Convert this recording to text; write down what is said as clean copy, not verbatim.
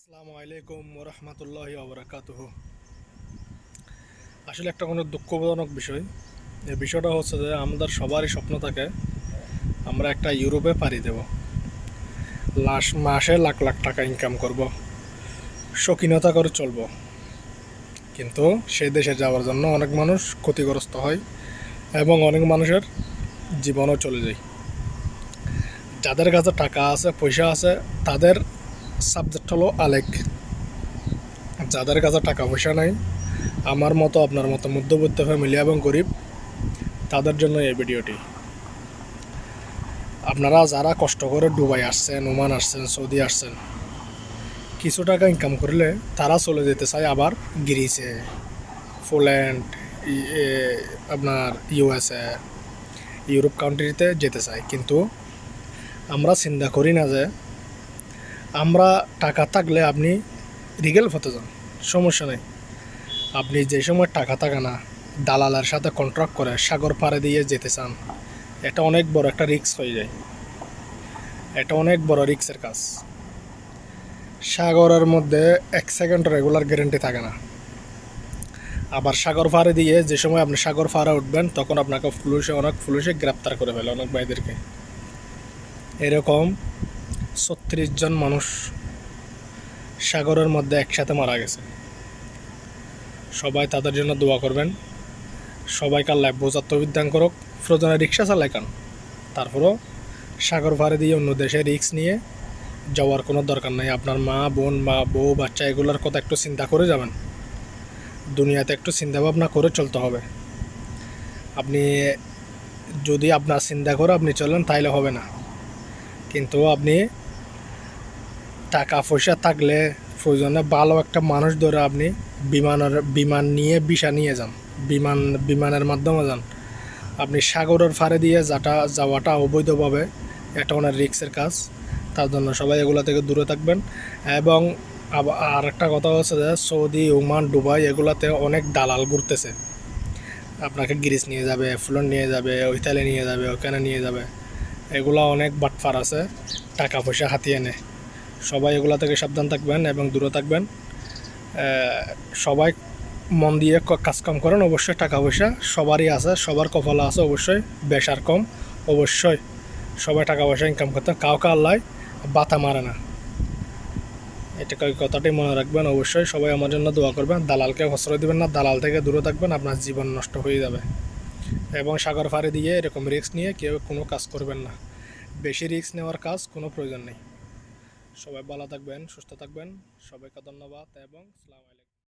আসসালামু আলাইকুম ওরহমতুল্লাহি ওবরাকাতুহু। আসলে একটা কোনো দুঃখজনক বিষয়। এই বিষয়টা হচ্ছে যে আমাদের সবারই স্বপ্ন থাকে আমরা একটা ইউরোপে পাড়ি দেব, মাসে লাখ লাখ টাকা ইনকাম করব, শৌখিনতা করে চলবো। কিন্তু সেই দেশে যাওয়ার জন্য অনেক মানুষ ক্ষতিগ্রস্ত হয় এবং অনেক মানুষের জীবনও চলে যায়। যাদের কাছে টাকা আছে, পয়সা আছে, তাদের সাবজেক্ট হলো আলেক। যাদের কাছে টাকা পয়সা নাই, আমার মতো আপনার মতো মধ্যবিত্ত ফ্যামিলি এবং গরিব, তাদের জন্য এই ভিডিওটি। আপনারা যারা কষ্ট করে দুবাই আসছেন, ওমান আসছেন, সৌদি আসছেন, কিছু টাকা ইনকাম করলে তারা চলে যেতে চায় আবার গ্রিসে, পোল্যান্ড, আপনার ইউএসএ, ইউরোপ কান্ট্রিতে যেতে চায়। কিন্তু আমরা চিন্তা করি না যে আমরা টাকা থাকলে আপনি রিগেল হতে যান, সমস্যা নেই। আপনি যে সময় টাকা থাকে না, দালালের সাথে কন্ট্রাক্ট করে সাগর পাড়ে দিয়ে যেতে চান, এটা অনেক বড় একটা রিস্ক হয়ে যায়। এটা অনেক বড় রিস্কের কাজ। সাগরের মধ্যে 1 সেকেন্ড রেগুলার গ্যারেন্টি থাকে না। আবার সাগর পাড়ে দিয়ে যে সময় আপনি সাগর পাড়ে উঠবেন, তখন আপনাকে পুলিশে গ্রেপ্তার করে ফেলে অনেক ভাইদেরকে। এরকম 36 জন মানুষ সাগরের মধ্যে একসাথে মারা গেছে। সবাই তাদের জন্য দোয়া করবেন। সবাইকে আল্লাহ বোঝার তৌফিক দান করুক। প্রয়োজনে রিক্সা চালায় কান, তারপরও সাগর পাড়ে দিয়ে অন্য দেশে রিস্ক নিয়ে যাওয়ার কোনো দরকার নেই। আপনার মা, বোন বা বউ, বাচ্চা এগুলোর কথা একটু চিন্তা করে যাবেন। দুনিয়াতে একটু চিন্তা ভাবনা করে চলতে হবে। আপনি যদি আপনার চিন্তা করে আপনি চলেন তাইলে হবে না। কিন্তু আপনি টাকা পয়সা থাকলে প্রয়োজনে ভালো একটা মানুষ ধরে আপনি বিমান নিয়ে ভিসা নিয়ে যান, বিমানের মাধ্যমে যান। আপনি সাগরের পাড়ে দিয়ে যাওয়াটা অবৈধভাবে, এটা অনেক রিস্কের কাজ। তার জন্য সবাই এগুলো থেকে দূরে থাকবেন। এবং আর একটা কথা হচ্ছে যে সৌদি, ওমান, দুবাই এগুলাতে অনেক দালাল ঘুরতেছে। আপনাকে গ্রিস নিয়ে যাবে, পোল্যান্ড নিয়ে যাবে, ইতালি নিয়ে যাবে, ওখানে নিয়ে যাবে। এগুলা অনেক বাটপার আছে, টাকা পয়সা হাতিয়ে নেয়। সবাই এগুলা থেকে সাবধান থাকবেন এবং দূরে থাকবেন। সবাই মন দিয়ে কাজকাম করেন। অবশ্যই টাকা পয়সা সবারই আছে, সবার কপালে আছে অবশ্যই, বেশ আর কম। অবশ্যই সবাই টাকা পয়সা ইনকাম করতে, কাউকে আল্লাহ বাতা মারে না। এটা কথাটাই মনে রাখবেন। অবশ্যই সবাই আমার জন্য দোয়া করবেন। দালালকে প্রশ্রয় দেবেন না, দালাল থেকে দূরে থাকবেন, আপনার জীবন নষ্ট হয়ে যাবে। এবং সাগর পাড়ে দিয়ে এরকম রিস্ক নিয়ে কেউ কোনো কাজ করবেন না। বেশি রিস্ক নেওয়ার কাজ কোনো প্রয়োজন নেই। সবাই ভালো থাকবেন, সুস্থ থাকবেন। সবাইকে ধন্যবাদ এবং আসসালামু আলাইকুম।